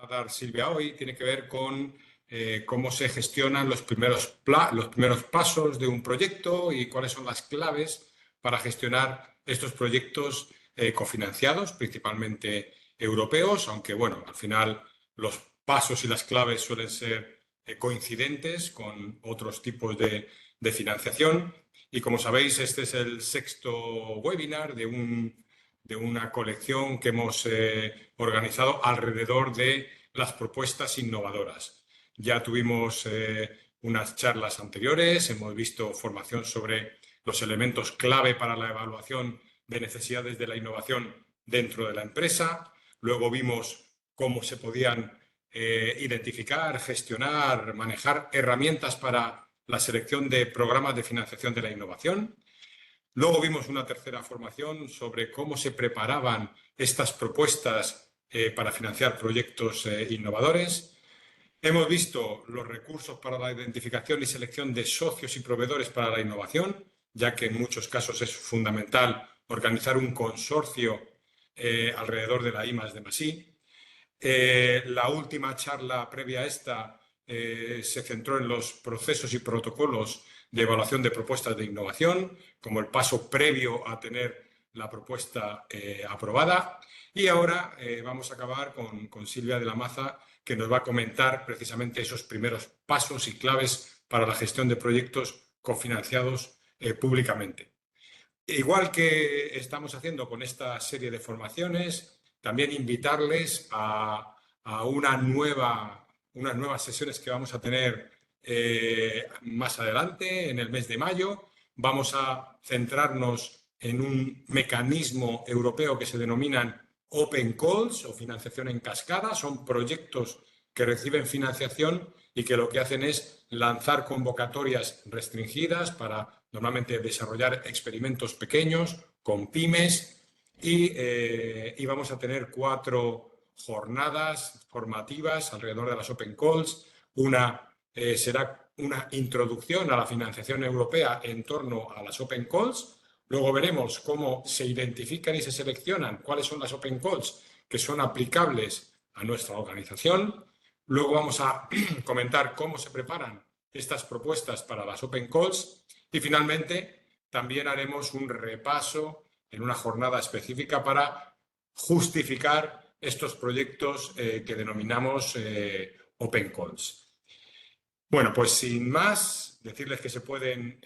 a dar Silvia hoy tiene que ver con cómo se gestionan los primeros pasos de un proyecto y cuáles son las claves para gestionar estos proyectos cofinanciados, principalmente europeos, aunque bueno, al final los pasos y las claves suelen ser coincidentes con otros tipos de financiación. Y como sabéis, este es el sexto webinar de una colección que hemos organizado alrededor de las propuestas innovadoras. Ya tuvimos unas charlas anteriores, hemos visto formación sobre los elementos clave para la evaluación de necesidades de la innovación dentro de la empresa. Luego vimos cómo se podían identificar, gestionar, manejar herramientas para la selección de programas de financiación de la innovación. Luego vimos una tercera formación sobre cómo se preparaban estas propuestas para financiar proyectos innovadores. Hemos visto los recursos para la identificación y selección de socios y proveedores para la innovación, ya que en muchos casos es fundamental organizar un consorcio alrededor de la I+D+I. La última charla previa a esta se centró en los procesos y protocolos de evaluación de propuestas de innovación, como el paso previo a tener la propuesta aprobada. Y ahora vamos a acabar con Silvia de la Maza, que nos va a comentar precisamente esos primeros pasos y claves para la gestión de proyectos cofinanciados públicamente. Igual que estamos haciendo con esta serie de formaciones, también invitarles a unas nuevas sesiones que vamos a tener más adelante, en el mes de mayo. Vamos a centrarnos en un mecanismo europeo que se denominan Open Calls o financiación en cascada. Son proyectos que reciben financiación y que lo que hacen es lanzar convocatorias restringidas para normalmente desarrollar experimentos pequeños con pymes y vamos a tener 4 jornadas formativas alrededor de las Open Calls. Una será una introducción a la financiación europea en torno a las Open Calls. Luego veremos cómo se identifican y se seleccionan cuáles son las Open Calls que son aplicables a nuestra organización. Luego vamos a comentar cómo se preparan estas propuestas para las Open Calls y finalmente también haremos un repaso en una jornada específica para justificar estos proyectos que denominamos Open Calls. Bueno, pues sin más, decirles que se pueden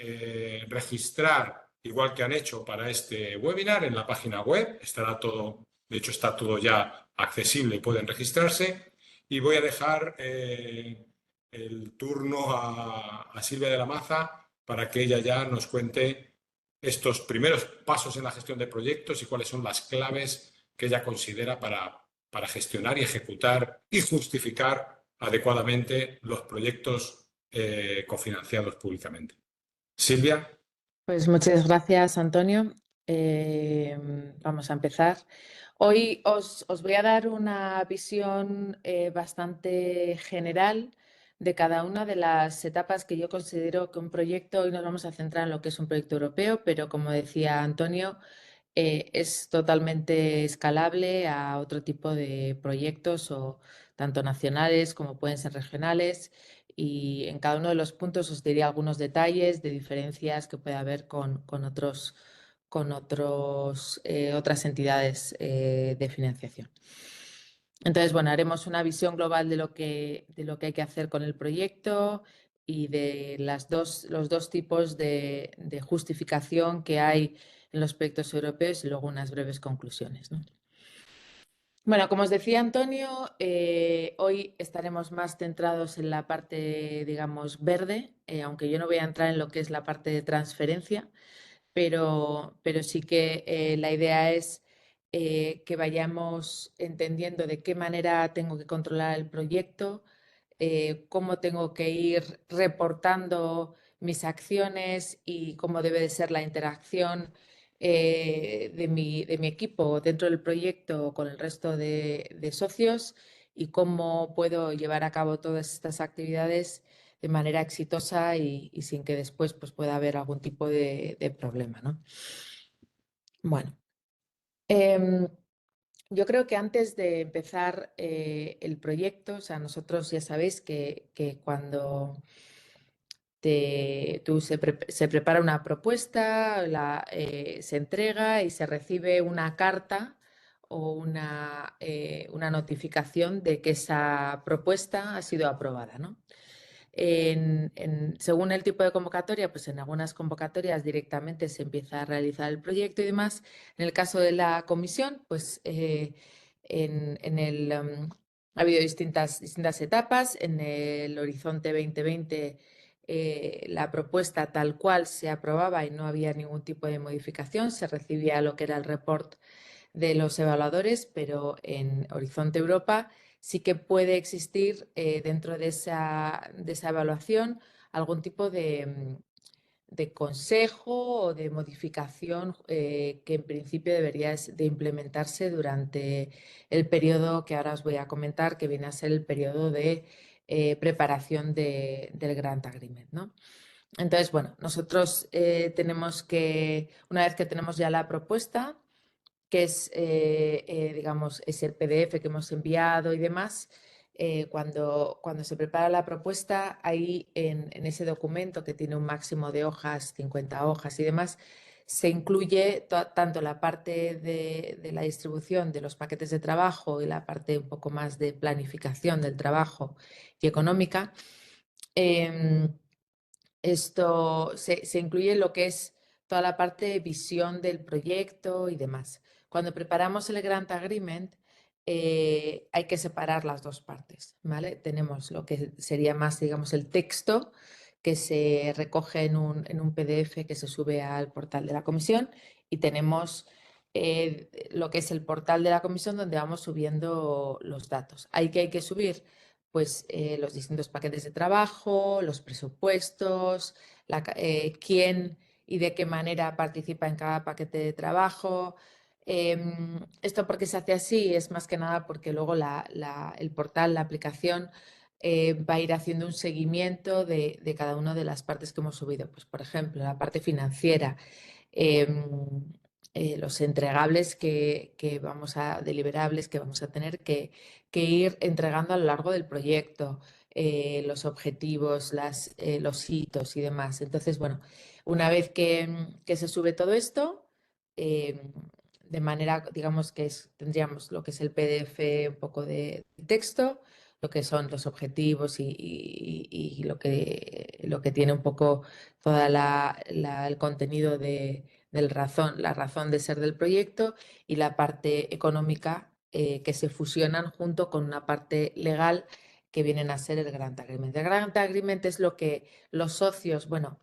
registrar igual que han hecho para este webinar en la página web. Estará todo, de hecho está todo ya accesible, pueden registrarse. Y voy a dejar el turno a Silvia de la Maza para que ella ya nos cuente estos primeros pasos en la gestión de proyectos y cuáles son las claves que ella considera para gestionar y ejecutar y justificar adecuadamente los proyectos cofinanciados públicamente. Silvia. Pues muchas gracias, Antonio. Vamos a empezar. Hoy os voy a dar una visión bastante general de cada una de las etapas que yo considero que un proyecto, hoy nos vamos a centrar en lo que es un proyecto europeo, pero como decía Antonio, es totalmente escalable a otro tipo de proyectos, o tanto nacionales como pueden ser regionales, y en cada uno de los puntos os diré algunos detalles de diferencias que puede haber con otras entidades de financiación. Entonces, bueno, haremos una visión global de lo que hay que hacer con el proyecto y de los dos tipos de justificación que hay en los proyectos europeos y luego unas breves conclusiones, ¿no? Bueno, como os decía Antonio, hoy estaremos más centrados en la parte, digamos, verde, aunque yo no voy a entrar en lo que es la parte de transferencia, pero sí que la idea es que vayamos entendiendo de qué manera tengo que controlar el proyecto, cómo tengo que ir reportando mis acciones y cómo debe de ser la interacción de mi equipo dentro del proyecto con el resto de socios, y cómo puedo llevar a cabo todas estas actividades de manera exitosa y sin que después pues, pueda haber algún tipo de problema, ¿no? Bueno, Yo creo que antes de empezar el proyecto, o sea, nosotros ya sabéis que cuando se prepara una propuesta, se entrega y se recibe una carta o una notificación de que esa propuesta ha sido aprobada, ¿no? Según el tipo de convocatoria, pues en algunas convocatorias directamente se empieza a realizar el proyecto y demás. En el caso de la comisión, pues ha habido distintas etapas. En el Horizonte 2020 la propuesta tal cual se aprobaba y no había ningún tipo de modificación. Se recibía lo que era el report de los evaluadores, pero en Horizonte Europa sí que puede existir dentro de esa evaluación algún tipo de consejo o de modificación que en principio debería de implementarse durante el periodo que ahora os voy a comentar, que viene a ser el periodo de preparación del Grant Agreement, ¿no? Entonces, bueno, nosotros tenemos que, una vez que tenemos ya la propuesta, que es, digamos, es el PDF que hemos enviado y demás, cuando se prepara la propuesta, ahí en ese documento que tiene un máximo de hojas, 50 hojas y demás, se incluye tanto la parte de la distribución de los paquetes de trabajo y la parte un poco más de planificación del trabajo y económica. Esto se incluye lo que es toda la parte de visión del proyecto y demás. Cuando preparamos el Grant Agreement, hay que separar las dos partes, ¿vale? Tenemos lo que sería más, digamos, el texto que se recoge en un PDF que se sube al portal de la comisión y tenemos lo que es el portal de la comisión donde vamos subiendo los datos. Ahí que hay que subir pues los distintos paquetes de trabajo, los presupuestos, quién y de qué manera participa en cada paquete de trabajo. Esto porque se hace así es más que nada porque luego el portal, la aplicación, va a ir haciendo un seguimiento de cada una de las partes que hemos subido. Pues, por ejemplo, la parte financiera, los entregables deliberables que vamos a tener que ir entregando a lo largo del proyecto, los objetivos, los hitos y demás. Entonces, bueno, una vez que se sube todo esto, de manera, digamos que tendríamos lo que es el PDF, un poco de texto, lo que son los objetivos y lo que tiene un poco toda el contenido la razón de ser del proyecto y la parte económica que se fusionan junto con una parte legal que vienen a ser el Grant Agreement. El Grant Agreement es lo que los socios, bueno,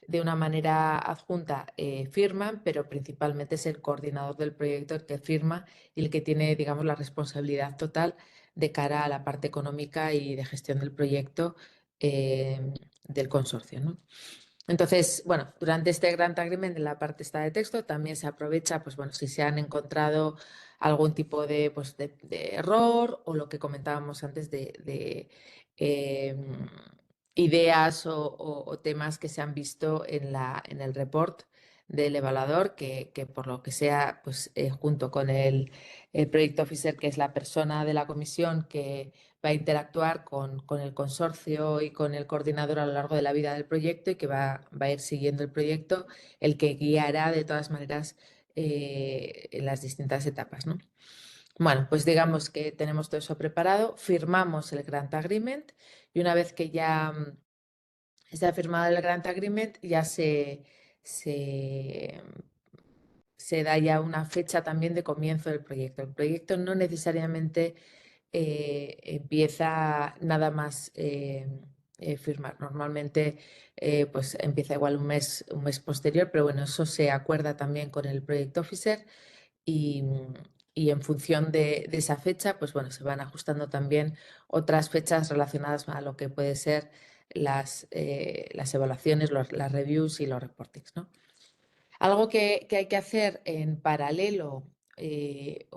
de una manera adjunta firman, pero principalmente es el coordinador del proyecto el que firma y el que tiene, digamos, la responsabilidad total de cara a la parte económica y de gestión del proyecto del consorcio, ¿no? Entonces, bueno, durante este Grant Agreement, en la parte esta de texto, también se aprovecha, pues bueno, si se han encontrado algún tipo de error o lo que comentábamos antes ideas o temas que se han visto en el report del evaluador, que por lo que sea, pues junto con el Project Officer, que es la persona de la comisión que va a interactuar con el consorcio y con el coordinador a lo largo de la vida del proyecto y que va a ir siguiendo el proyecto, el que guiará de todas maneras en las distintas etapas, ¿no? Bueno, pues digamos que tenemos todo eso preparado, firmamos el Grant Agreement y una vez que ya está firmado el Grant Agreement, ya se da ya una fecha también de comienzo del proyecto. El proyecto no necesariamente empieza nada más firmar. Normalmente pues empieza igual un mes posterior, pero bueno, eso se acuerda también con el Project Officer y, en función de esa fecha, pues bueno, se van ajustando también otras fechas relacionadas a lo que puede ser las evaluaciones, las reviews y los reportings, ¿no? Algo que hay que hacer en paralelo y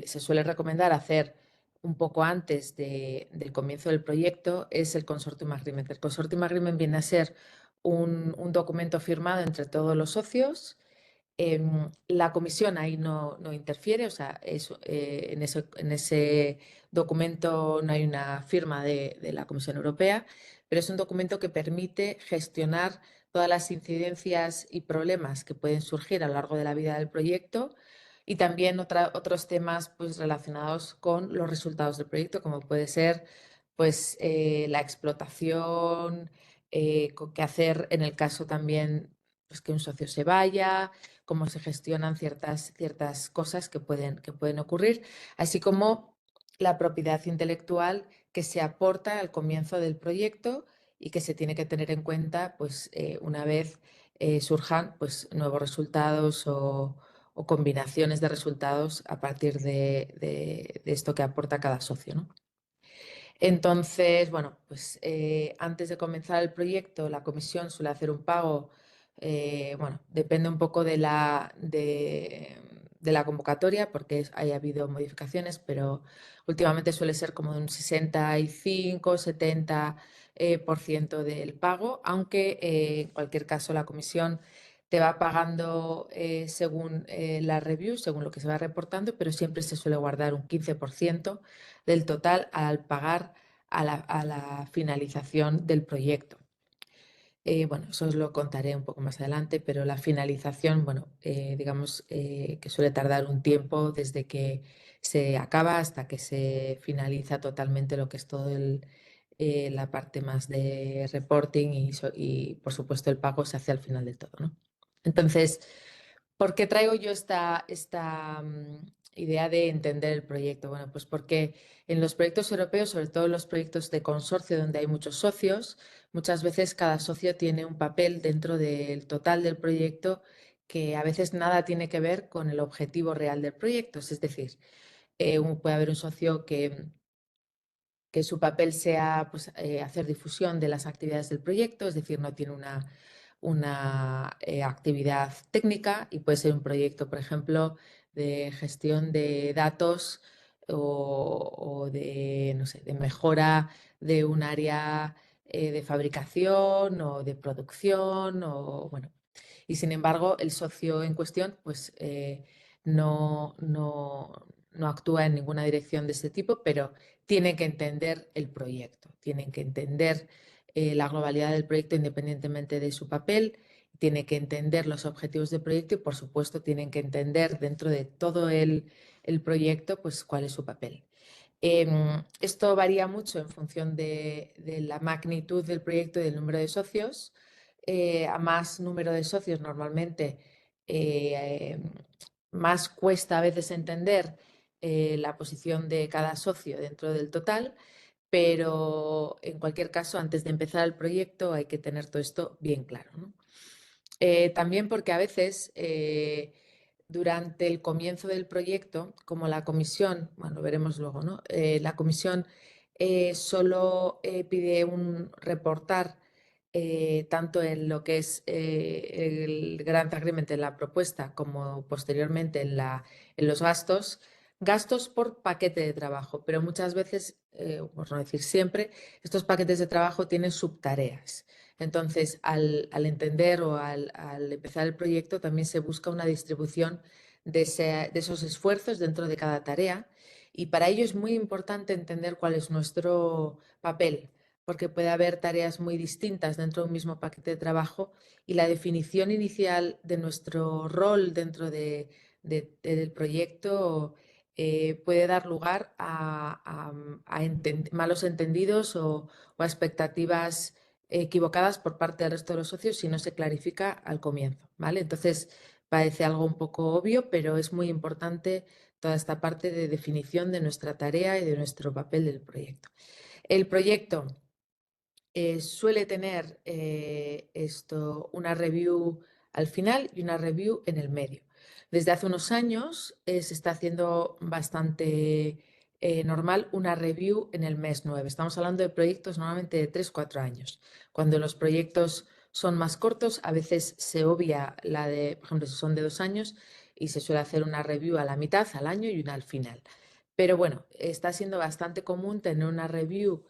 se suele recomendar hacer un poco antes del comienzo del proyecto es el Consortium Agreement. El Consortium Agreement viene a ser un documento firmado entre todos los socios La comisión ahí no interfiere, o sea, en ese documento no hay una firma de la Comisión Europea, pero es un documento que permite gestionar todas las incidencias y problemas que pueden surgir a lo largo de la vida del proyecto y también otros temas pues, relacionados con los resultados del proyecto, como puede ser pues, la explotación, qué hacer en el caso también pues, que un socio se vaya, cómo se gestionan ciertas cosas que pueden ocurrir, así como la propiedad intelectual que se aporta al comienzo del proyecto y que se tiene que tener en cuenta pues, una vez surjan pues, nuevos resultados o combinaciones de resultados a partir de esto que aporta cada socio, ¿no? Entonces, bueno, pues antes de comenzar el proyecto, la comisión suele hacer un pago, bueno, depende un poco de la convocatoria, porque haya habido modificaciones, pero últimamente suele ser como de un 65-70% por ciento del pago, aunque en cualquier caso la comisión te va pagando según la review, según lo que se va reportando, pero siempre se suele guardar un 15% del total al pagar a la finalización del proyecto. Bueno, eso os lo contaré un poco más adelante, pero la finalización, bueno, digamos que suele tardar un tiempo desde que se acaba hasta que se finaliza totalmente lo que es todo la parte más de reporting y, por supuesto, el pago se hace al final del todo, ¿no? Entonces, ¿por qué traigo yo esta idea de entender el proyecto? Bueno, pues porque en los proyectos europeos, sobre todo en los proyectos de consorcio donde hay muchos socios, muchas veces cada socio tiene un papel dentro del total del proyecto que a veces nada tiene que ver con el objetivo real del proyecto. Es decir, puede haber un socio que su papel sea pues, hacer difusión de las actividades del proyecto, es decir, no tiene una actividad técnica y puede ser un proyecto, por ejemplo, de gestión de datos o de, no sé, de mejora de un área de fabricación o de producción o, bueno, y sin embargo el socio en cuestión pues no actúa en ninguna dirección de este tipo, pero tienen que entender el proyecto, tienen que entender la globalidad del proyecto independientemente de su papel, tienen que entender los objetivos del proyecto y, por supuesto, tienen que entender dentro de todo el proyecto pues, cuál es su papel. Esto varía mucho en función de la magnitud del proyecto y del número de socios. A más número de socios normalmente más cuesta a veces entender la posición de cada socio dentro del total, pero en cualquier caso, antes de empezar el proyecto hay que tener todo esto bien claro, ¿no? También porque a veces durante el comienzo del proyecto, como la comisión, bueno, lo veremos luego, ¿no? La comisión solo pide un reportar tanto en lo que es el Grant Agreement en la propuesta como posteriormente en los gastos por paquete de trabajo, pero muchas veces, por no decir siempre, estos paquetes de trabajo tienen subtareas. Entonces, al entender o al empezar el proyecto, también se busca una distribución de esos esfuerzos dentro de cada tarea y para ello es muy importante entender cuál es nuestro papel, porque puede haber tareas muy distintas dentro de un mismo paquete de trabajo y la definición inicial de nuestro rol dentro del proyecto puede dar lugar a malos entendidos o a expectativas equivocadas por parte del resto de los socios si no se clarifica al comienzo, ¿vale? Entonces, parece algo un poco obvio, pero es muy importante toda esta parte de definición de nuestra tarea y de nuestro papel del proyecto. El proyecto suele tener una review al final y una review en el medio. Desde hace unos años se está haciendo bastante normal una review en el mes 9. Estamos hablando de proyectos normalmente de 3-4 años. Cuando los proyectos son más cortos, a veces se obvia la de, por ejemplo, si son de 2 años, y se suele hacer una review a la mitad, al año y una al final. Pero bueno, está siendo bastante común tener una review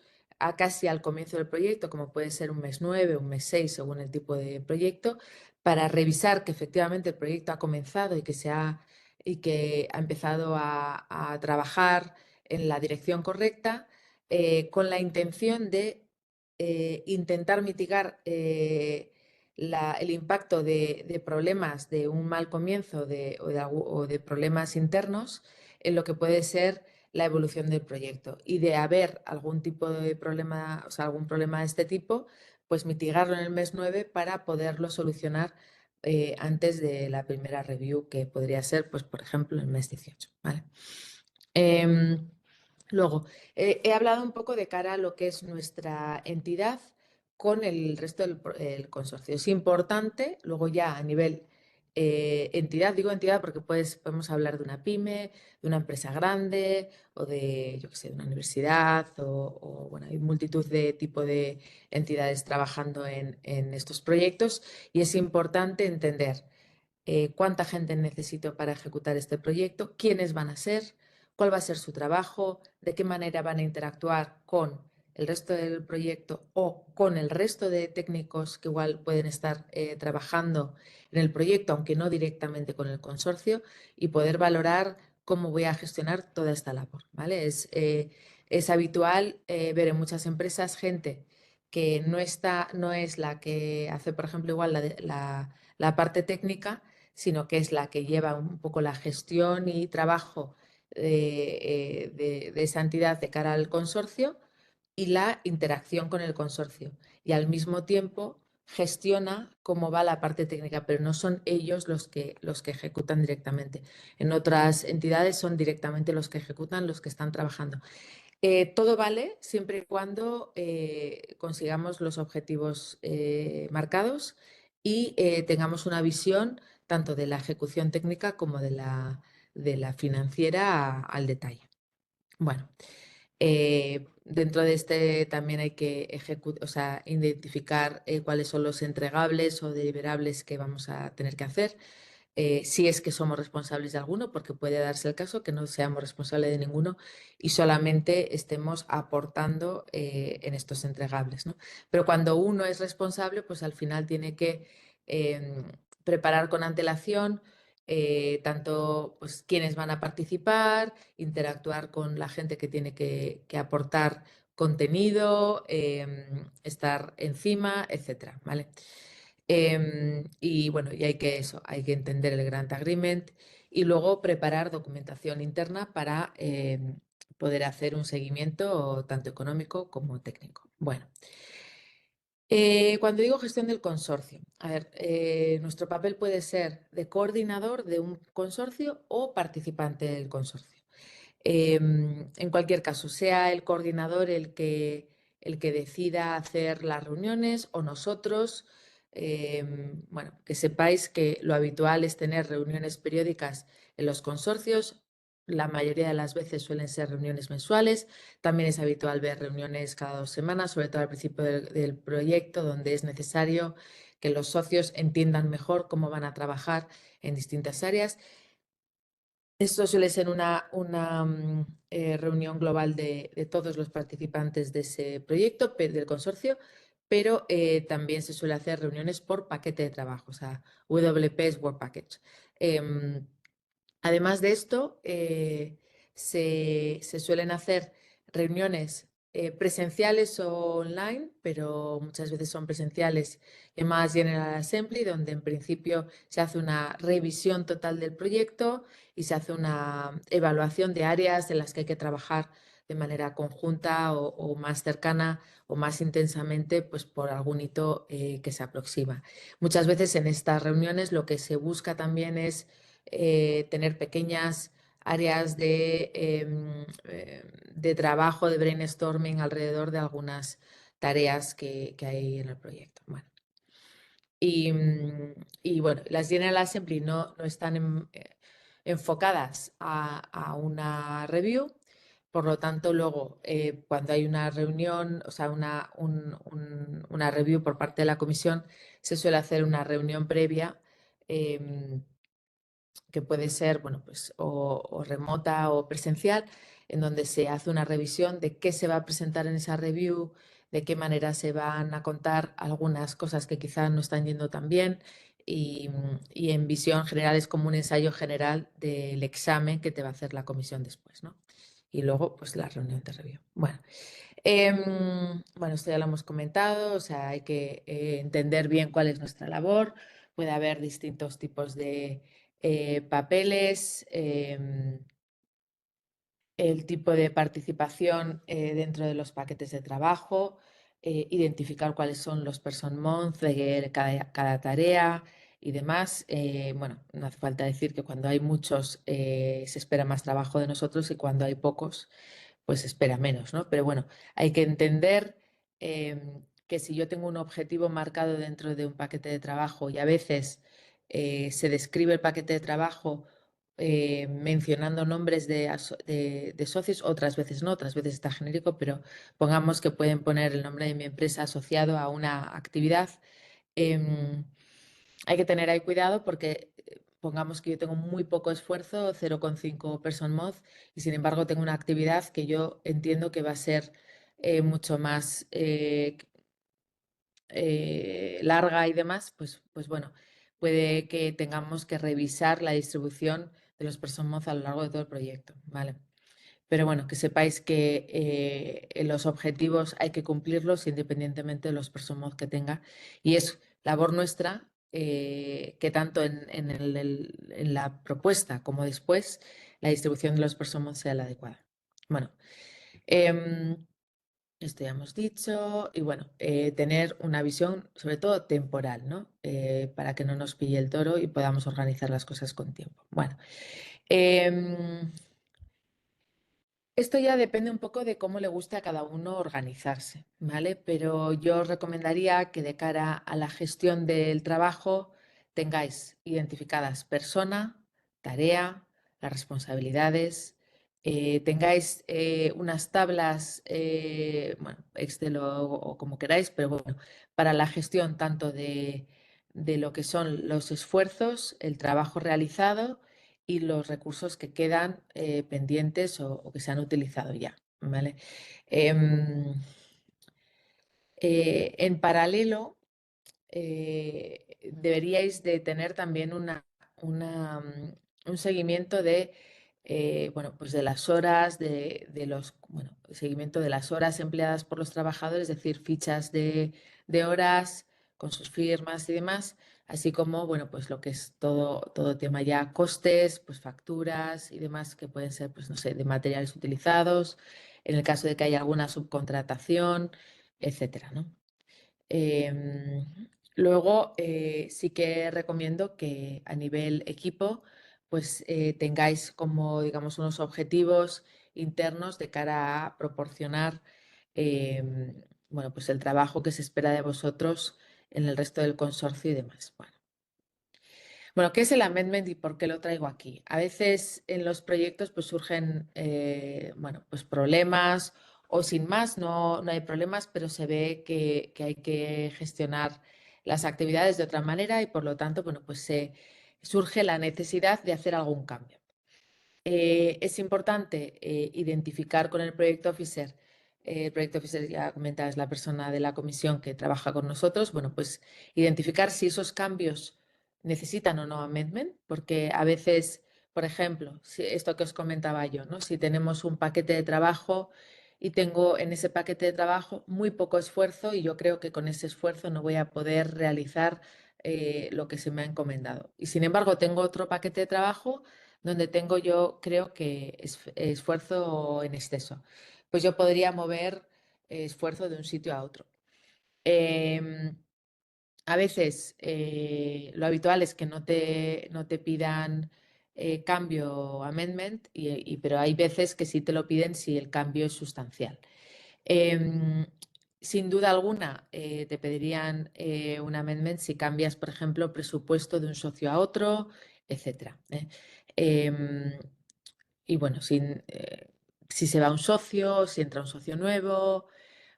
casi al comienzo del proyecto, como puede ser un mes 9, un mes 6, según el tipo de proyecto, para revisar que efectivamente el proyecto ha comenzado y que ha empezado a trabajar en la dirección correcta, con la intención de intentar mitigar el impacto de problemas de un mal comienzo o de problemas internos en lo que puede ser la evolución del proyecto. Y de haber algún tipo de problema, o sea, algún problema de este tipo, pues mitigarlo en el mes 9 para poderlo solucionar antes de la primera review, que podría ser, pues, por ejemplo, el mes 18. ¿Vale? Luego, he hablado un poco de cara a lo que es nuestra entidad con el resto del consorcio. Es importante, luego ya a nivel entidad, digo entidad porque podemos hablar de una pyme, de una empresa grande o de, yo qué sé, de una universidad bueno, hay multitud de tipo de entidades trabajando en estos proyectos y es importante entender cuánta gente necesito para ejecutar este proyecto, quiénes van a ser, cuál va a ser su trabajo, de qué manera van a interactuar con el resto del proyecto o con el resto de técnicos que igual pueden estar trabajando en el proyecto, aunque no directamente con el consorcio, y poder valorar cómo voy a gestionar toda esta labor. ¿Vale? Es habitual ver en muchas empresas gente que no es la que hace, por ejemplo, igual la parte técnica, sino que es la que lleva un poco la gestión y trabajo de esa entidad de cara al consorcio y la interacción con el consorcio. Y al mismo tiempo gestiona cómo va la parte técnica, pero no son ellos los que ejecutan directamente. En otras entidades son directamente los que ejecutan, los que están trabajando. Todo vale siempre y cuando consigamos los objetivos marcados y tengamos una visión tanto de la ejecución técnica como de la financiera al detalle. Bueno, dentro de este también hay que identificar cuáles son los entregables o deliverables que vamos a tener que hacer. Si es que somos responsables de alguno, porque puede darse el caso que no seamos responsables de ninguno y solamente estemos aportando en estos entregables, ¿no? Pero cuando uno es responsable, pues al final tiene que preparar con antelación tanto pues, quiénes van a participar, interactuar con la gente que tiene que aportar contenido, estar encima, etcétera, ¿vale? Y bueno, y hay que entender el Grant Agreement y luego preparar documentación interna para poder hacer un seguimiento tanto económico como técnico. Bueno, cuando digo gestión del consorcio, a ver, nuestro papel puede ser de coordinador de un consorcio o participante del consorcio. En cualquier caso, sea el coordinador el que decida hacer las reuniones o nosotros, bueno, que sepáis que lo habitual es tener reuniones periódicas en los consorcios. La mayoría de las veces suelen ser reuniones mensuales. También es habitual ver reuniones cada 2 semanas, sobre todo al principio del proyecto, donde es necesario que los socios entiendan mejor cómo van a trabajar en distintas áreas. Esto suele ser una reunión global de todos los participantes de ese proyecto, del consorcio, pero también se suele hacer reuniones por paquete de trabajo, o sea, WP es Work Package. Además de esto, se suelen hacer reuniones presenciales o online, pero muchas veces son presenciales en más General Assembly, donde en principio se hace una revisión total del proyecto y se hace una evaluación de áreas en las que hay que trabajar de manera conjunta o más cercana o más intensamente, pues por algún hito que se aproxima. Muchas veces en estas reuniones lo que se busca también es tener pequeñas áreas de trabajo, de brainstorming alrededor de algunas tareas que hay en el proyecto. Bueno. Y bueno, las General Assembly no están enfocadas a una review, por lo tanto, luego, cuando hay una reunión, o sea, una review por parte de la comisión, se suele hacer una reunión previa que puede ser, bueno, pues o remota o presencial, en donde se hace una revisión de qué se va a presentar en esa review, de qué manera se van a contar algunas cosas que quizás no están yendo tan bien y en visión general es como un ensayo general del examen que te va a hacer la comisión después, ¿no? Y luego, pues la reunión de review. Bueno, esto ya lo hemos comentado, o sea, hay que entender bien cuál es nuestra labor. Puede haber distintos tipos de papeles, el tipo de participación dentro de los paquetes de trabajo, identificar cuáles son los person months de cada tarea y demás. Bueno, no hace falta decir que cuando hay muchos se espera más trabajo de nosotros y cuando hay pocos pues se espera menos, ¿no? Pero bueno, hay que entender que si yo tengo un objetivo marcado dentro de un paquete de trabajo y a veces se describe el paquete de trabajo mencionando nombres de socios, otras veces no, otras veces está genérico, pero pongamos que pueden poner el nombre de mi empresa asociado a una actividad. Hay que tener ahí cuidado porque pongamos que yo tengo muy poco esfuerzo, 0,5 person month, y sin embargo tengo una actividad que yo entiendo que va a ser mucho más larga y demás, pues bueno, puede que tengamos que revisar la distribución de los person month a lo largo de todo el proyecto, ¿vale? Pero bueno, que sepáis que los objetivos hay que cumplirlos independientemente de los person month que tenga. Y es labor nuestra que tanto en la propuesta como después la distribución de los person month sea la adecuada. Bueno, esto ya hemos dicho. Y bueno, tener una visión sobre todo temporal, ¿no? Para que no nos pille el toro y podamos organizar las cosas con tiempo. Bueno. Esto ya depende un poco de cómo le guste a cada uno organizarse, ¿vale? Pero yo os recomendaría que de cara a la gestión del trabajo tengáis identificadas persona, tarea, las responsabilidades, tengáis unas tablas, bueno, Excel o como queráis, pero bueno, para la gestión tanto de lo que son los esfuerzos, el trabajo realizado y los recursos que quedan pendientes o que se han utilizado ya, ¿vale? Em, en paralelo, deberíais de tener también un seguimiento de, bueno, pues de las horas, bueno, seguimiento de las horas empleadas por los trabajadores, es decir, fichas de horas con sus firmas y demás, así como, bueno, pues lo que es todo tema ya costes, pues facturas y demás que pueden ser, pues no sé, de materiales utilizados, en el caso de que haya alguna subcontratación, etcétera, ¿no? Luego, sí que recomiendo que a nivel equipo, pues tengáis como, digamos, unos objetivos internos de cara a proporcionar, bueno, pues el trabajo que se espera de vosotros en el resto del consorcio y demás. Bueno, ¿qué es el amendment y por qué lo traigo aquí? A veces en los proyectos pues surgen, bueno, pues problemas o sin más, no hay problemas, pero se ve que hay que gestionar las actividades de otra manera y por lo tanto, bueno, pues surge la necesidad de hacer algún cambio. Es importante identificar con el Project Officer. El Project Officer, ya comentaba, es la persona de la comisión que trabaja con nosotros. Bueno, pues identificar si esos cambios necesitan o no amendment, porque a veces, por ejemplo, esto que os comentaba yo, ¿no? Si tenemos un paquete de trabajo y tengo en ese paquete de trabajo muy poco esfuerzo y yo creo que con ese esfuerzo no voy a poder realizar lo que se me ha encomendado. Y sin embargo, tengo otro paquete de trabajo donde tengo yo, creo que esfuerzo en exceso. Pues yo podría mover esfuerzo de un sitio a otro. Em, a veces lo habitual es que no te pidan cambio amendment, pero hay veces que sí te lo piden si el cambio es sustancial. Em, Sin duda alguna, te pedirían un amendment si cambias, por ejemplo, presupuesto de un socio a otro, etcétera. Em, y bueno, si se va un socio, si entra un socio nuevo.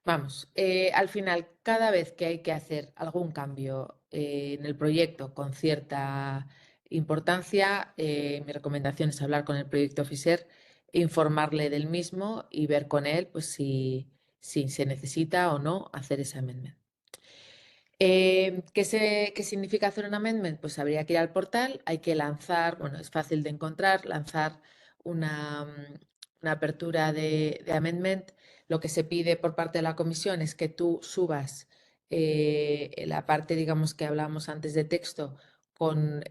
Vamos, al final, cada vez que hay que hacer algún cambio en el proyecto con cierta importancia, mi recomendación es hablar con el Project Officer informarle del mismo y ver con él pues, si se necesita o no hacer ese amendment. ¿Qué significa hacer un amendment? Pues habría que ir al portal, hay que lanzar, bueno, es fácil de encontrar, lanzar una apertura de amendment. Lo que se pide por parte de la comisión es que tú subas la parte, digamos, que hablábamos antes de texto con,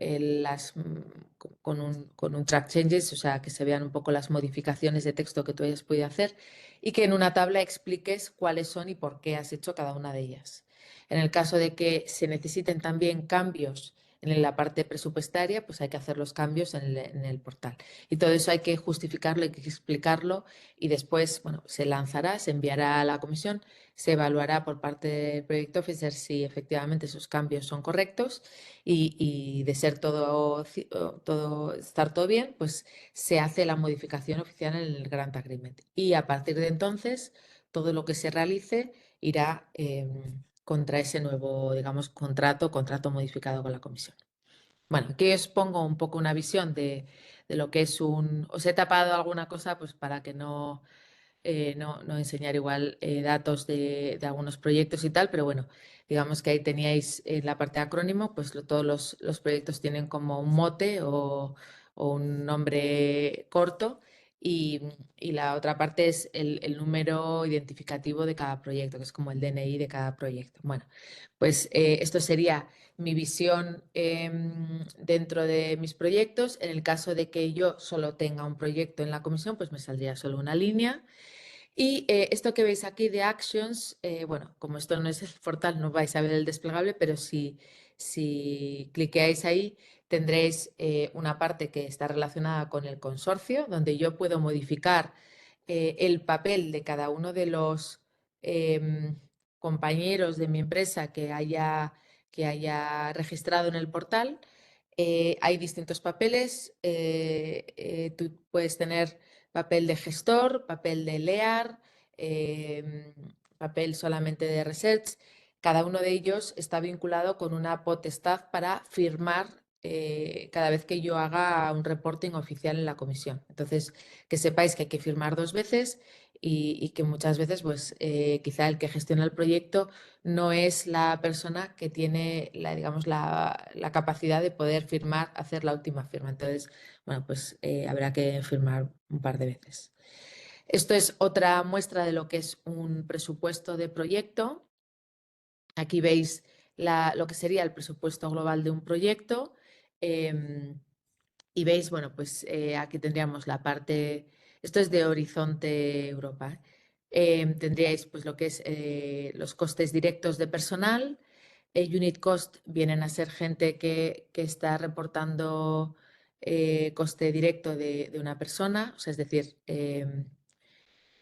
con un track changes, o sea, que se vean un poco las modificaciones de texto que tú hayas podido hacer y que en una tabla expliques cuáles son y por qué has hecho cada una de ellas. En el caso de que se necesiten también cambios en la parte presupuestaria, pues hay que hacer los cambios en el portal. Y todo eso hay que justificarlo, hay que explicarlo y después, bueno, se lanzará, se enviará a la comisión, se evaluará por parte del Project Officer si efectivamente esos cambios son correctos y de ser estar todo bien, pues se hace la modificación oficial en el Grant Agreement. Y a partir de entonces, todo lo que se realice irá contra ese nuevo, digamos, contrato modificado con la comisión. Bueno, aquí os pongo un poco una visión de lo que es un... Os he tapado alguna cosa pues para que no enseñar igual datos de algunos proyectos y tal, pero bueno, digamos que ahí teníais en la parte de acrónimo, pues todos los proyectos tienen como un mote o un nombre corto y, la otra parte es el número identificativo de cada proyecto, que es como el DNI de cada proyecto. Bueno, pues esto sería mi visión dentro de mis proyectos. En el caso de que yo solo tenga un proyecto en la comisión, pues me saldría solo una línea. Y esto que veis aquí de Actions, bueno, como esto no es el portal, no vais a ver el desplegable, pero si cliqueáis ahí, tendréis una parte que está relacionada con el consorcio, donde yo puedo modificar el papel de cada uno de los compañeros de mi empresa que haya registrado en el portal. Hay distintos papeles. Tú puedes tener papel de gestor, papel de LEAR, papel solamente de research. Cada uno de ellos está vinculado con una potestad para firmar cada vez que yo haga un reporting oficial en la comisión. Entonces, que sepáis que hay que firmar 2 veces y que muchas veces, pues, quizá el que gestiona el proyecto no es la persona que tiene digamos, la capacidad de poder firmar, hacer la última firma. Entonces, bueno, pues habrá que firmar un par de veces. Esto es otra muestra de lo que es un presupuesto de proyecto. Aquí veis lo que sería el presupuesto global de un proyecto. Y veis, bueno, pues aquí tendríamos la parte, esto es de Horizonte Europa. Tendríais pues lo que es los costes directos de personal. Unit cost vienen a ser gente que está reportando coste directo de una persona, o sea, es decir,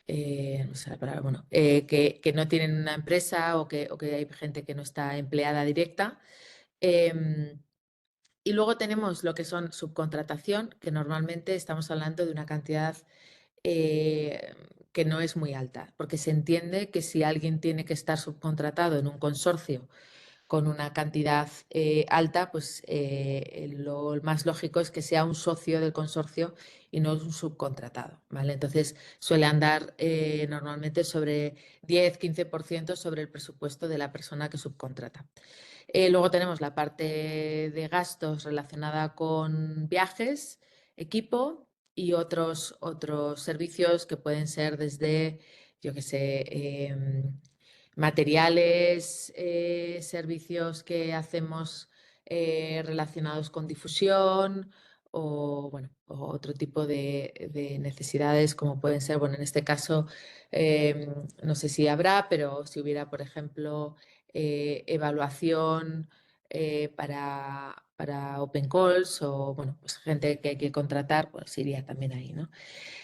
no sé la palabra, bueno, que no tienen una empresa o que hay gente que no está empleada directa. Y luego tenemos lo que son subcontratación, que normalmente estamos hablando de una cantidad que no es muy alta, porque se entiende que si alguien tiene que estar subcontratado en un consorcio con una cantidad alta, pues lo más lógico es que sea un socio del consorcio y no un subcontratado, ¿vale? Entonces suele andar normalmente sobre 10-15% sobre el presupuesto de la persona que subcontrata. Luego tenemos la parte de gastos relacionada con viajes, equipo y otros servicios que pueden ser desde, yo qué sé, materiales, servicios que hacemos relacionados con difusión o, bueno, o otro tipo de necesidades como pueden ser, bueno, en este caso no sé si habrá, pero si hubiera, por ejemplo, evaluación para Open Calls o, bueno, pues gente que hay que contratar, pues iría también ahí, ¿no?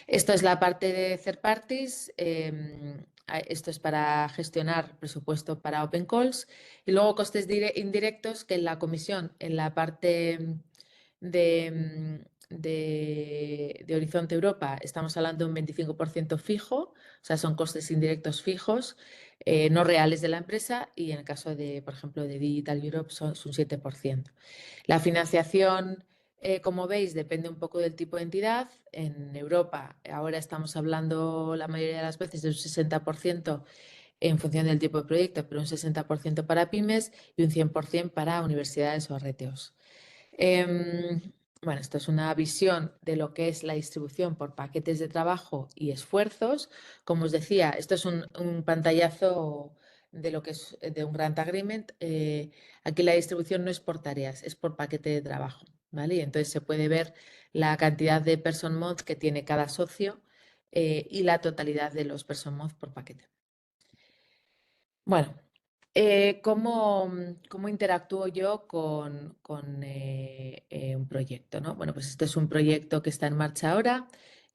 Esto es la parte de third parties. Esto es para gestionar presupuesto para Open Calls. Y luego costes indirectos que en la comisión, en la parte de Horizonte Europa, estamos hablando de un 25% fijo, o sea, son costes indirectos fijos, no reales de la empresa, y en el caso de, por ejemplo, de Digital Europe son un 7%. La financiación Como veis, depende un poco del tipo de entidad. En Europa ahora estamos hablando la mayoría de las veces de un 60% en función del tipo de proyecto, pero un 60% para pymes y un 100% para universidades o RTOs. Bueno, esto es una visión de lo que es la distribución por paquetes de trabajo y esfuerzos. Como os decía, esto es un pantallazo de lo que es de un Grant Agreement. Aquí la distribución no es por tareas, es por paquete de trabajo, ¿vale? Y entonces se puede ver la cantidad de person months que tiene cada socio y la totalidad de los person months por paquete. Bueno, ¿cómo interactúo yo con un proyecto, ¿no? Bueno, pues este es un proyecto que está en marcha ahora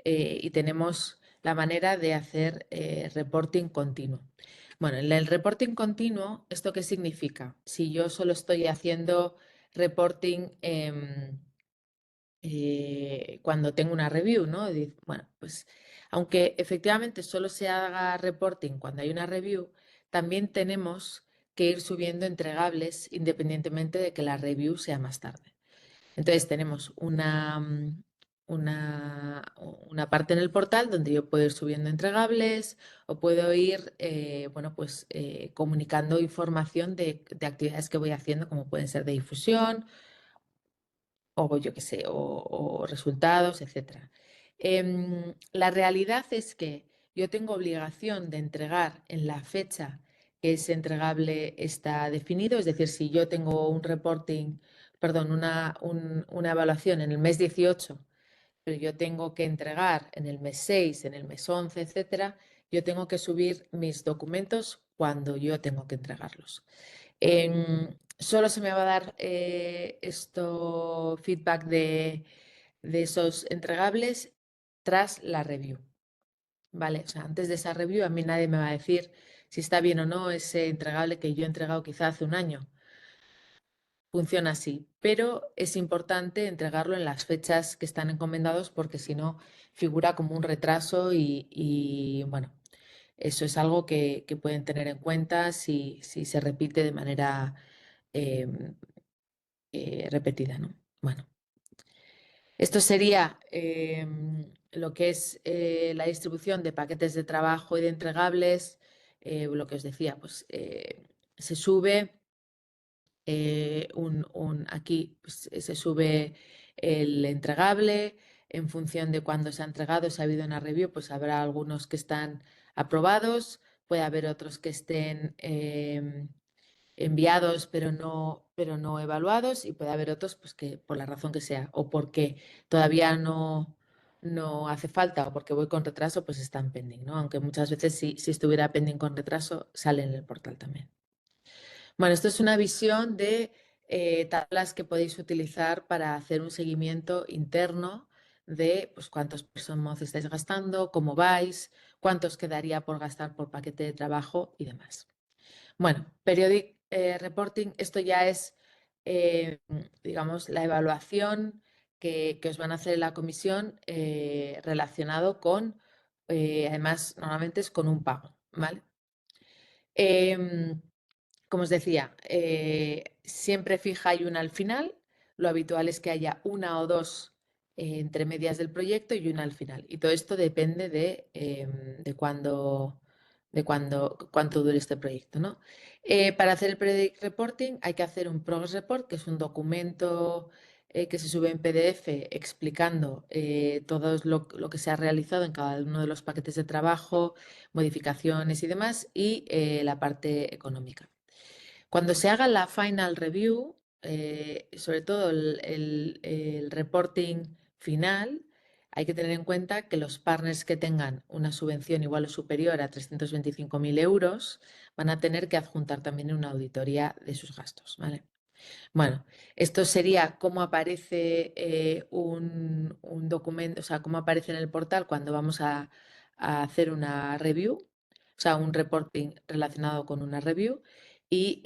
y tenemos la manera de hacer reporting continuo. Bueno, en el reporting continuo, ¿esto qué significa? Si yo solo estoy haciendo reporting cuando tengo una review, ¿no? Bueno, pues aunque efectivamente solo se haga reporting cuando hay una review, también tenemos que ir subiendo entregables independientemente de que la review sea más tarde. Entonces tenemos una parte en el portal donde yo puedo ir subiendo entregables o puedo ir bueno, pues, comunicando información de actividades que voy haciendo, como pueden ser de difusión o yo qué sé, o resultados, etcétera. La realidad es que yo tengo obligación de entregar en la fecha que ese entregable está definido, es decir, si yo tengo un reporting, perdón, una evaluación en el mes 18, pero yo tengo que entregar en el mes 6, en el mes 11, etcétera, yo tengo que subir mis documentos cuando yo tengo que entregarlos. Solo se me va a dar esto feedback de esos entregables tras la review. ¿Vale? O sea, antes de esa review a mí nadie me va a decir si está bien o no ese entregable que yo he entregado quizá hace un año. Funciona así, pero es importante entregarlo en las fechas que están encomendados porque si no figura como un retraso y, bueno, eso es algo que pueden tener en cuenta si se repite de manera repetida, ¿no? Bueno, esto sería lo que es la distribución de paquetes de trabajo y de entregables. Lo que os decía, pues se sube aquí pues, se sube el entregable en función de cuándo se ha entregado. Si ha habido una review, pues habrá algunos que están aprobados, puede haber otros que estén enviados pero no evaluados y puede haber otros pues que por la razón que sea o porque todavía no hace falta o porque voy con retraso, pues están pending, ¿no? Aunque muchas veces si estuviera pending con retraso, sale en el portal también. Bueno, esto es una visión de tablas que podéis utilizar para hacer un seguimiento interno de pues, cuántos person estáis gastando, cómo vais, cuántos quedaría por gastar por paquete de trabajo y demás. Bueno, periodic reporting, esto ya es, digamos, la evaluación que os van a hacer en la comisión relacionado con, además, normalmente es con un pago, ¿vale? Como os decía, siempre fija hay una al final. Lo habitual es que haya una o dos entre medias del proyecto y una al final. Y todo esto depende de cuánto dure este proyecto, ¿no? Para hacer el Project Reporting hay que hacer un Progress Report, que es un documento que se sube en PDF explicando todo lo que se ha realizado en cada uno de los paquetes de trabajo, modificaciones y demás, y la parte económica. Cuando se haga la final review, sobre todo el reporting final, hay que tener en cuenta que los partners que tengan una subvención igual o superior a 325.000 euros van a tener que adjuntar también una auditoría de sus gastos, ¿vale? Bueno, esto sería cómo aparece un documento, o sea, cómo aparece en el portal cuando vamos a hacer una review, o sea, un reporting relacionado con una review. Y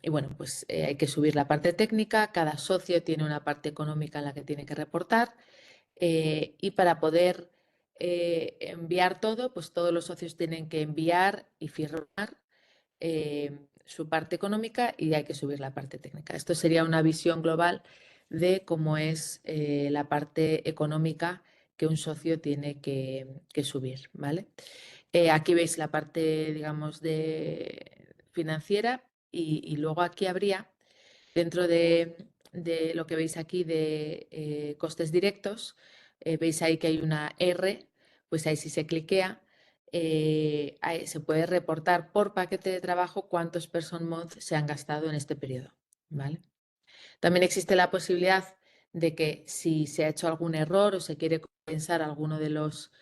bueno, pues hay que subir la parte técnica, cada socio tiene una parte económica en la que tiene que reportar y para poder enviar todo, pues todos los socios tienen que enviar y firmar su parte económica y hay que subir la parte técnica. Esto sería una visión global de cómo es la parte económica que un socio tiene que subir, ¿vale? Aquí veis la parte, digamos, de financiera y luego aquí habría, dentro de lo que veis aquí de costes directos, veis ahí que hay una R, pues ahí si se cliquea, ahí se puede reportar por paquete de trabajo cuántos person months se han gastado en este periodo, ¿vale? También existe la posibilidad de que si se ha hecho algún error o se quiere compensar alguno de los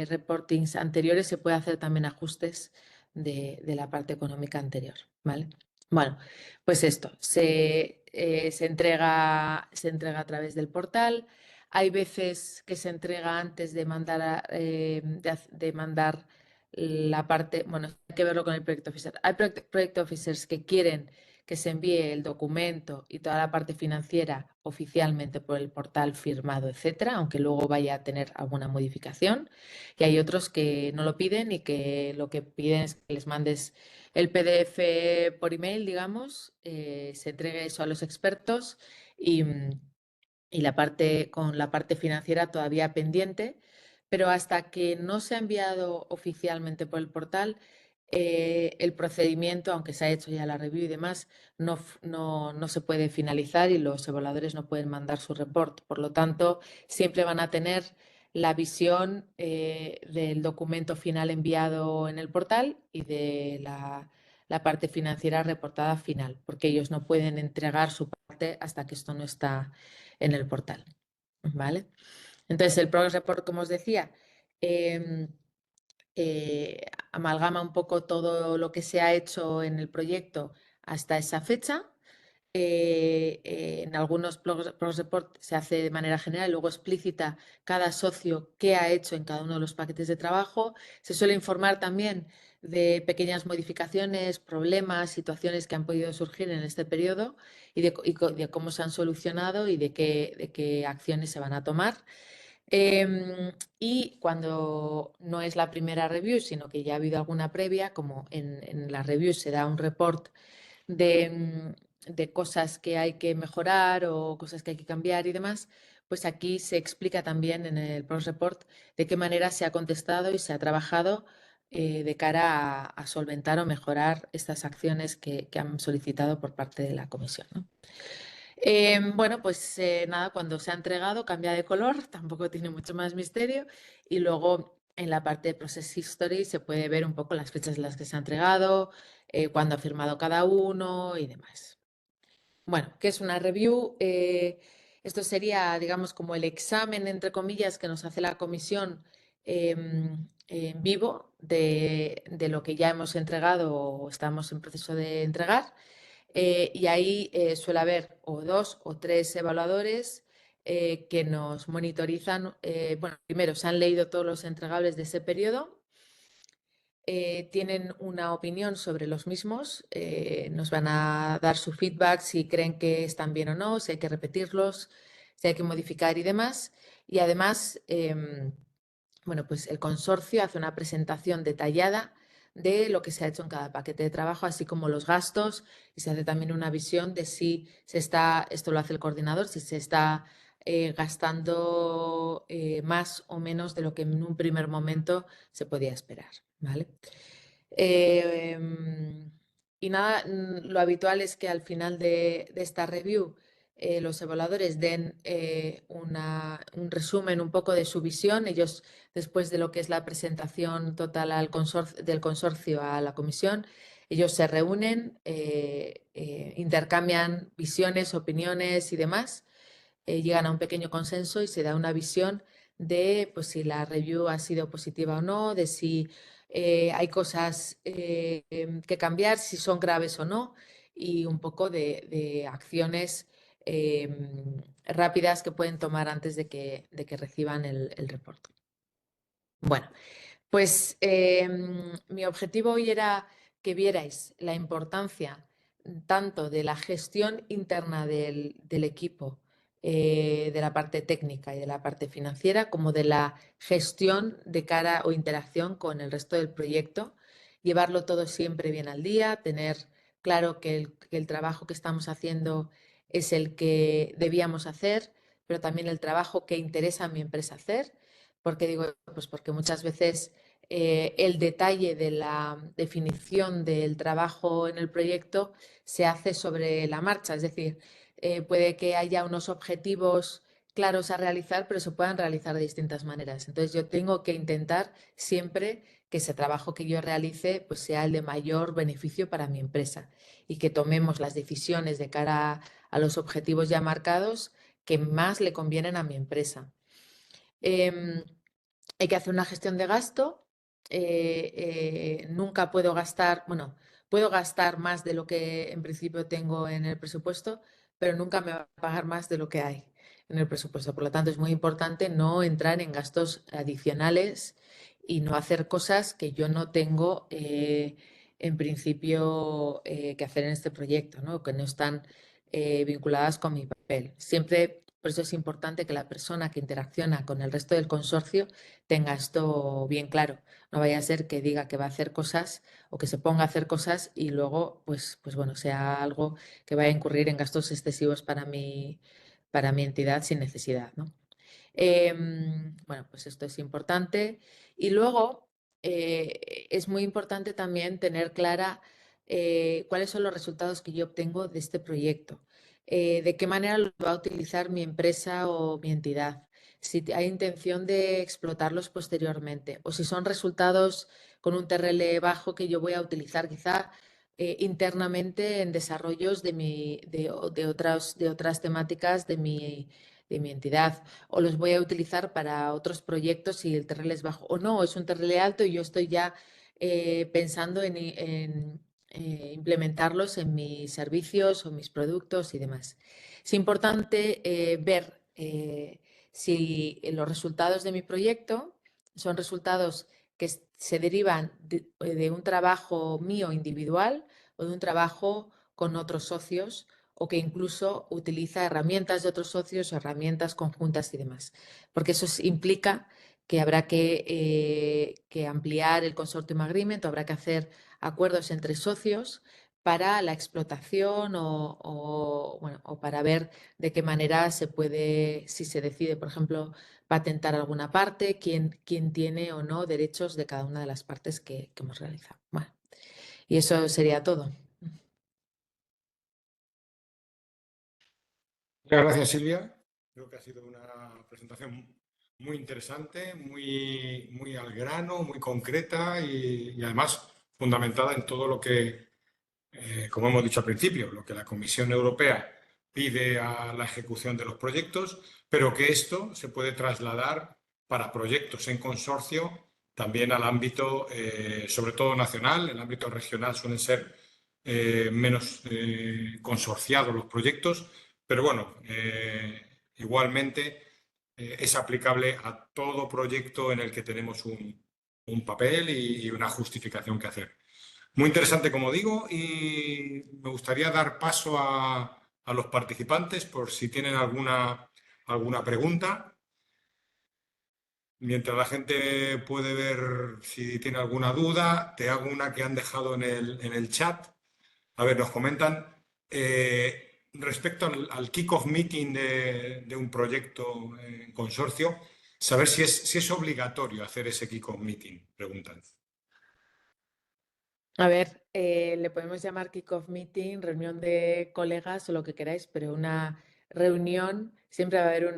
reportings anteriores, se puede hacer también ajustes de la parte económica anterior, ¿vale? Bueno, pues esto, se entrega a través del portal. Hay veces que se entrega antes de mandar la parte, bueno, hay que verlo con el Project Officer. Hay Project Officers que quieren que se envíe el documento y toda la parte financiera oficialmente por el portal firmado, etcétera, aunque luego vaya a tener alguna modificación. Y hay otros que no lo piden y que lo que piden es que les mandes el PDF por email, digamos, se entregue eso a los expertos y, con la parte financiera todavía pendiente, pero hasta que no se ha enviado oficialmente por el portal, el procedimiento, aunque se ha hecho ya la review y demás, no se puede finalizar y los evaluadores no pueden mandar su report. Por lo tanto, siempre van a tener la visión del documento final enviado en el portal y de la parte financiera reportada final, porque ellos no pueden entregar su parte hasta que esto no está en el portal, ¿vale? Entonces, el Progress Report, como os decía, em, amalgama un poco todo lo que se ha hecho en el proyecto hasta esa fecha. En algunos Progress Report se hace de manera general y luego explícita cada socio qué ha hecho en cada uno de los paquetes de trabajo. Se suele informar también de pequeñas modificaciones, problemas, situaciones que han podido surgir en este periodo y de cómo se han solucionado y de qué acciones se van a tomar. Y cuando no es la primera review, sino que ya ha habido alguna previa, como en la review se da un report de cosas que hay que mejorar o cosas que hay que cambiar y demás, pues aquí se explica también en el Progress Report de qué manera se ha contestado y se ha trabajado de cara a solventar o mejorar estas acciones que han solicitado por parte de la comisión, ¿no? Bueno, pues nada, cuando se ha entregado cambia de color, tampoco tiene mucho más misterio. Y luego en la parte de Process History se puede ver un poco las fechas en las que se ha entregado, cuándo ha firmado cada uno y demás. Bueno, ¿qué es una review? Esto sería, digamos, como el examen, entre comillas, que nos hace la comisión en vivo de lo que ya hemos entregado o estamos en proceso de entregar. Y ahí suele haber o dos o tres evaluadores que nos monitorizan. Bueno, primero se han leído todos los entregables de ese periodo, tienen una opinión sobre los mismos, nos van a dar su feedback si creen que están bien o no, si hay que repetirlos, si hay que modificar y demás. Y además, bueno, pues el consorcio hace una presentación detallada de lo que se ha hecho en cada paquete de trabajo, así como los gastos, y se hace también una visión de si se está, esto lo hace el coordinador, si se está gastando más o menos de lo que en un primer momento se podía esperar, ¿vale? Y nada, lo habitual es que al final de esta review los evaluadores den un resumen un poco de su visión. Ellos, después de lo que es la presentación total del consorcio a la comisión, ellos se reúnen, intercambian visiones, opiniones y demás, llegan a un pequeño consenso y se da una visión de pues, si la review ha sido positiva o no, de si hay cosas que cambiar, si son graves o no, y un poco de acciones rápidas que pueden tomar antes de que reciban el reporte. Bueno, pues mi objetivo hoy era que vierais la importancia tanto de la gestión interna del equipo, de la parte técnica y de la parte financiera, como de la gestión de cara o interacción con el resto del proyecto, llevarlo todo siempre bien al día, tener claro que el trabajo que estamos haciendo es el que debíamos hacer, pero también el trabajo que interesa a mi empresa hacer. ¿Por qué digo? Pues porque muchas veces el detalle de la definición del trabajo en el proyecto se hace sobre la marcha, es decir, puede que haya unos objetivos claros a realizar, pero se puedan realizar de distintas maneras. Entonces yo tengo que intentar siempre que ese trabajo que yo realice pues sea el de mayor beneficio para mi empresa y que tomemos las decisiones de cara a los objetivos ya marcados que más le convienen a mi empresa. Hay que hacer una gestión de gasto. Nunca puedo gastar, bueno, puedo gastar más de lo que en principio tengo en el presupuesto, pero nunca me va a pagar más de lo que hay en el presupuesto. Por lo tanto, es muy importante no entrar en gastos adicionales y no hacer cosas que yo no tengo en principio que hacer en este proyecto, ¿no? Que no están vinculadas con mi papel. Siempre, por eso es importante que la persona que interacciona con el resto del consorcio tenga esto bien claro. No vaya a ser que diga que va a hacer cosas o que se ponga a hacer cosas y luego, pues bueno, sea algo que vaya a incurrir en gastos excesivos para mi entidad sin necesidad, ¿no? Bueno, pues esto es importante. Y luego es muy importante también tener clara cuáles son los resultados que yo obtengo de este proyecto, de qué manera lo va a utilizar mi empresa o mi entidad, si hay intención de explotarlos posteriormente o si son resultados con un TRL bajo que yo voy a utilizar quizá internamente en desarrollos de otras temáticas de mi entidad o los voy a utilizar para otros proyectos si el TRL es bajo o no, es un TRL alto y yo estoy ya pensando en implementarlos en mis servicios o mis productos y demás. Es importante ver si los resultados de mi proyecto son resultados que se derivan de un trabajo mío individual o de un trabajo con otros socios o que incluso utiliza herramientas de otros socios o herramientas conjuntas y demás. Porque eso implica que habrá que ampliar el consortium agreement, o habrá que hacer acuerdos entre socios para la explotación bueno, o para ver de qué manera se puede, si se decide, por ejemplo, patentar alguna parte, quién tiene o no derechos de cada una de las partes que hemos realizado. Bueno, y eso sería todo. Muchas gracias, Silvia. Creo que ha sido una presentación muy interesante, muy al grano, muy concreta y además fundamentada en todo lo que, como hemos dicho al principio, lo que la Comisión Europea pide a la ejecución de los proyectos, pero que esto se puede trasladar para proyectos en consorcio también al ámbito, sobre todo nacional. El ámbito regional suelen ser menos consorciados los proyectos, pero bueno, igualmente es aplicable a todo proyecto en el que tenemos un papel y una justificación que hacer. Muy interesante, como digo, y me gustaría dar paso a los participantes por si tienen alguna pregunta. Mientras la gente puede ver si tiene alguna duda, te hago una que han dejado en el chat. A ver, nos comentan respecto al kick-off meeting de un proyecto en consorcio, saber si es obligatorio hacer ese kick-off meeting, preguntan. A ver, le podemos llamar kick-off meeting, reunión de colegas o lo que queráis, pero una reunión siempre va a haber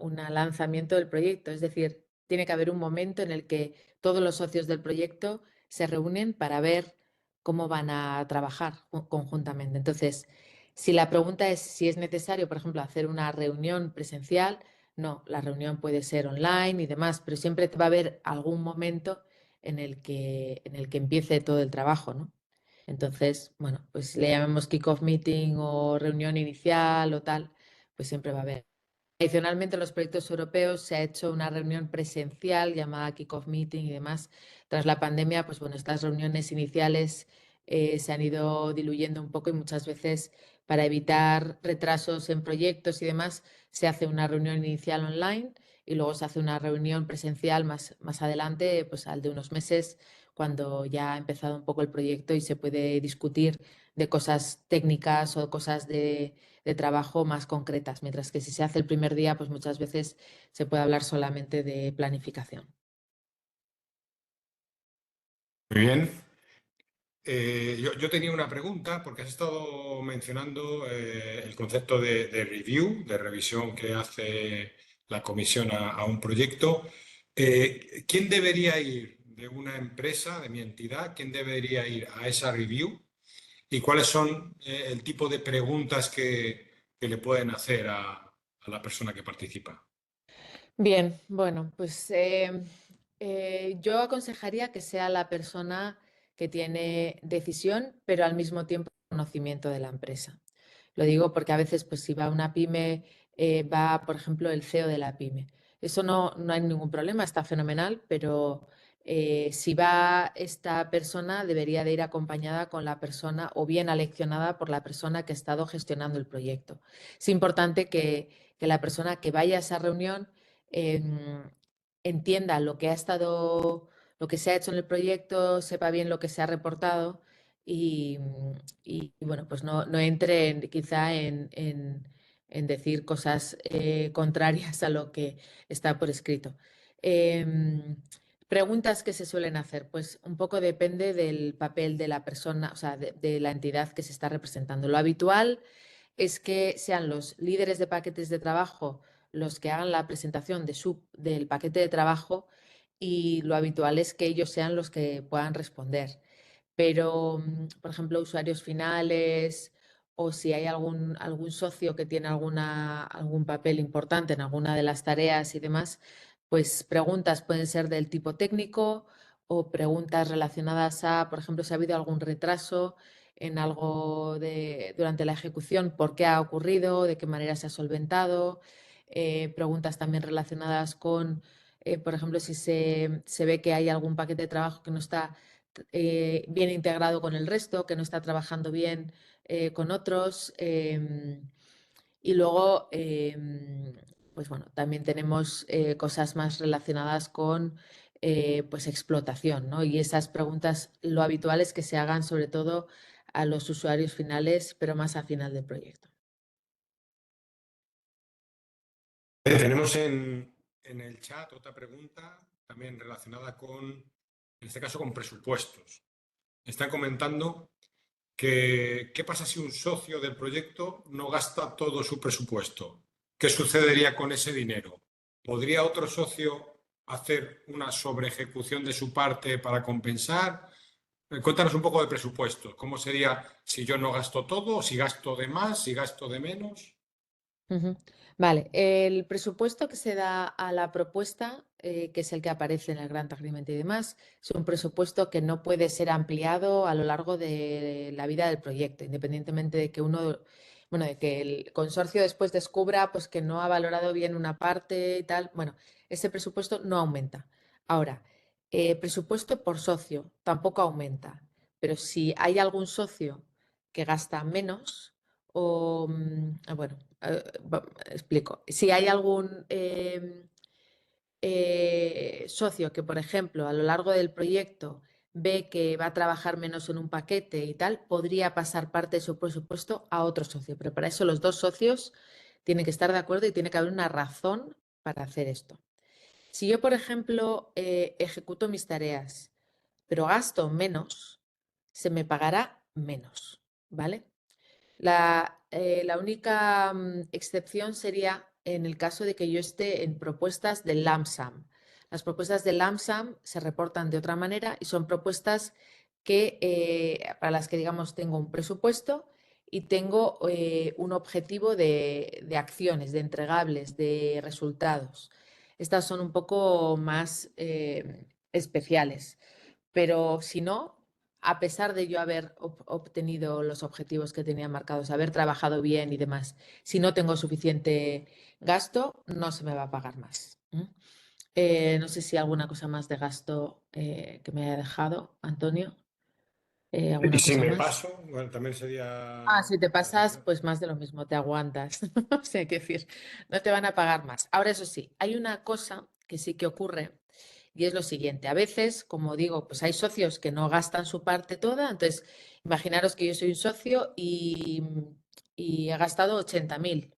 un lanzamiento del proyecto. Es decir, tiene que haber un momento en el que todos los socios del proyecto se reúnen para ver cómo van a trabajar conjuntamente. Entonces, si la pregunta es si es necesario, por ejemplo, hacer una reunión presencial, no, la reunión puede ser online y demás, pero siempre va a haber algún momento en el que empiece todo el trabajo, ¿no? Entonces, bueno, pues le llamemos kick-off meeting o reunión inicial o tal, pues siempre va a haber. Adicionalmente, en los proyectos europeos se ha hecho una reunión presencial llamada kick-off meeting y demás. Tras la pandemia, pues bueno, estas reuniones iniciales se han ido diluyendo un poco y muchas veces para evitar retrasos en proyectos y demás se hace una reunión inicial online y luego se hace una reunión presencial más adelante, pues al de unos meses, cuando ya ha empezado un poco el proyecto y se puede discutir de cosas técnicas o cosas de trabajo más concretas, mientras que si se hace el primer día, pues muchas veces se puede hablar solamente de planificación. Muy bien. Yo tenía una pregunta porque has estado mencionando el concepto de review, de revisión que hace la comisión a un proyecto. ¿Quién debería ir de una empresa, de mi entidad, quién debería ir a esa review y cuáles son el tipo de preguntas que le pueden hacer a la persona que participa? Bien, bueno, pues yo aconsejaría que sea la persona que tiene decisión, pero al mismo tiempo conocimiento de la empresa. Lo digo porque a veces, pues si va una pyme, va, por ejemplo, el CEO de la pyme. Eso no hay ningún problema, está fenomenal, pero si va esta persona, debería de ir acompañada con la persona o bien aleccionada por la persona que ha estado gestionando el proyecto. Es importante que la persona que vaya a esa reunión entienda lo que ha estado, lo que se ha hecho en el proyecto, sepa bien lo que se ha reportado y, bueno, pues no entre quizá en decir cosas contrarias a lo que está por escrito. Preguntas que se suelen hacer, pues un poco depende del papel de la persona, o sea, de la entidad que se está representando. Lo habitual es que sean los líderes de paquetes de trabajo los que hagan la presentación del paquete de trabajo y lo habitual es que ellos sean los que puedan responder. Pero, por ejemplo, usuarios finales o si hay algún socio que tiene algún papel importante en alguna de las tareas y demás, pues preguntas pueden ser del tipo técnico o preguntas relacionadas a, por ejemplo, si ha habido algún retraso en algo durante la ejecución, por qué ha ocurrido, de qué manera se ha solventado. Preguntas también relacionadas con, por ejemplo, si se ve que hay algún paquete de trabajo que no está bien integrado con el resto, que no está trabajando bien con otros. Y luego, pues bueno, también tenemos cosas más relacionadas con pues explotación, ¿no? Y esas preguntas, lo habitual es que se hagan sobre todo a los usuarios finales, pero más al final del proyecto. Tenemos en el chat otra pregunta también relacionada en este caso, con presupuestos. Están comentando que qué pasa si un socio del proyecto no gasta todo su presupuesto. ¿Qué sucedería con ese dinero? ¿Podría otro socio hacer una sobreejecución de su parte para compensar? Cuéntanos un poco de presupuestos. ¿Cómo sería si yo no gasto todo, si gasto de más, si gasto de menos? Ujú. Vale, el presupuesto que se da a la propuesta, que es el que aparece en el Grant Agreement y demás, es un presupuesto que no puede ser ampliado a lo largo de la vida del proyecto, independientemente de que bueno, de que el consorcio después descubra pues que no ha valorado bien una parte y tal. Bueno, ese presupuesto no aumenta. Ahora, presupuesto por socio tampoco aumenta, pero si hay algún socio que gasta menos o, bueno, explico. Si hay algún socio que, por ejemplo, a lo largo del proyecto ve que va a trabajar menos en un paquete y tal, podría pasar parte de su presupuesto a otro socio. Pero para eso los dos socios tienen que estar de acuerdo y tiene que haber una razón para hacer esto. Si yo, por ejemplo, ejecuto mis tareas, pero gasto menos, se me pagará menos, ¿vale? La única excepción sería en el caso de que yo esté en propuestas de LAMSAM. Las propuestas de LAMSAM se reportan de otra manera y son propuestas para las que, digamos, tengo un presupuesto y tengo un objetivo de acciones, de entregables, de resultados. Estas son un poco más especiales, pero si no, a pesar de yo haber obtenido los objetivos que tenía marcados, haber trabajado bien y demás, si no tengo suficiente gasto, no se me va a pagar más. No sé si alguna cosa más de gasto que me haya dejado, Antonio. Y ¿Alguna si cosa me más? paso, bueno, también sería... Ah, si te pasas, pues más de lo mismo, te aguantas. O sea, hay que decir, no te van a pagar más. Ahora, eso sí, hay una cosa que sí que ocurre y es lo siguiente. A veces, como digo, pues hay socios que no gastan su parte toda. Entonces, imaginaros que yo soy un socio y he gastado 80.000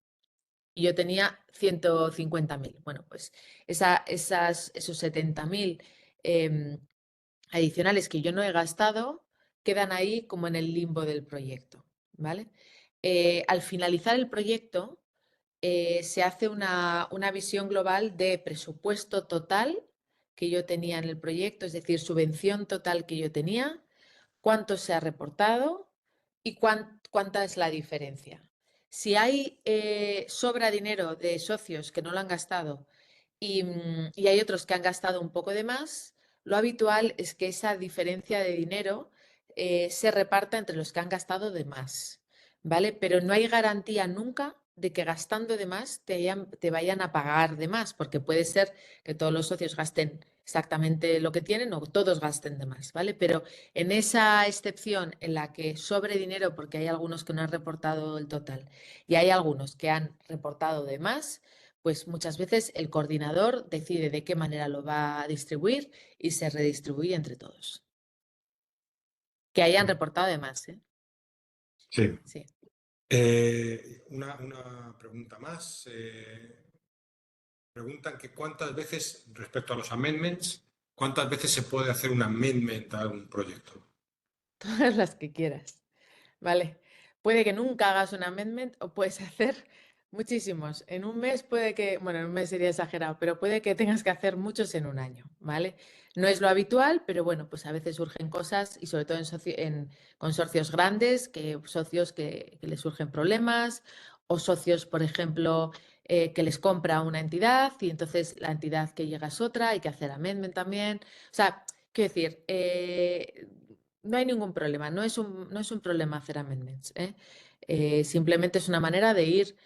y yo tenía 150.000. Bueno, pues esos 70.000 em, adicionales que yo no he gastado quedan ahí como en el limbo del proyecto, ¿vale? Al finalizar el proyecto, se hace una visión global de presupuesto total que yo tenía en el proyecto, es decir, subvención total que yo tenía, cuánto se ha reportado y cuánta es la diferencia. Si hay sobra dinero de socios que no lo han gastado y hay otros que han gastado un poco de más, lo habitual es que esa diferencia de dinero se reparta entre los que han gastado de más, ¿vale? Pero no hay garantía nunca de que gastando de más te vayan a pagar de más, porque puede ser que todos los socios gasten exactamente lo que tienen o todos gasten de más, ¿vale? Pero en esa excepción en la que sobre dinero, porque hay algunos que no han reportado el total y hay algunos que han reportado de más, pues muchas veces el coordinador decide de qué manera lo va a distribuir y se redistribuye entre todos. Que hayan reportado de más, ¿eh? Sí. Sí. Una pregunta más. Preguntan que cuántas veces, respecto a los amendments, cuántas veces se puede hacer un amendment a un proyecto. Todas las que quieras. Vale. Puede que nunca hagas un amendment o puedes hacer muchísimos. En un mes puede que, bueno, en un mes sería exagerado, pero puede que tengas que hacer muchos en un año, ¿vale? No es lo habitual, pero bueno, pues a veces surgen cosas y sobre todo en consorcios grandes, socios que les surgen problemas o socios, por ejemplo, que les compra una entidad y entonces la entidad que llega es otra, hay que hacer amendment también. O sea, quiero decir, no hay ningún problema, no es un problema hacer amendments, ¿eh? Simplemente es una manera de ir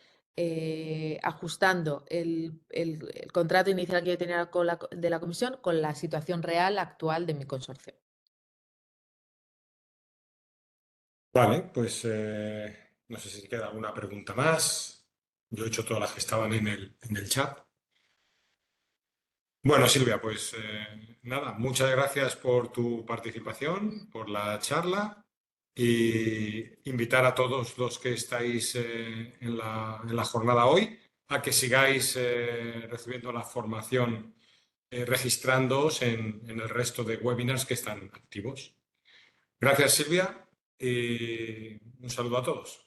ajustando el contrato inicial que yo tenía de la comisión con la situación real actual de mi consorcio. Vale, pues no sé si queda alguna pregunta más. Yo he hecho todas las que estaban en el chat. Bueno, Silvia, pues nada, muchas gracias por tu participación, por la charla y invitar a todos los que estáis en la jornada hoy a que sigáis recibiendo la formación, registrándoos en el resto de webinars que están activos. Gracias, Silvia, y un saludo a todos.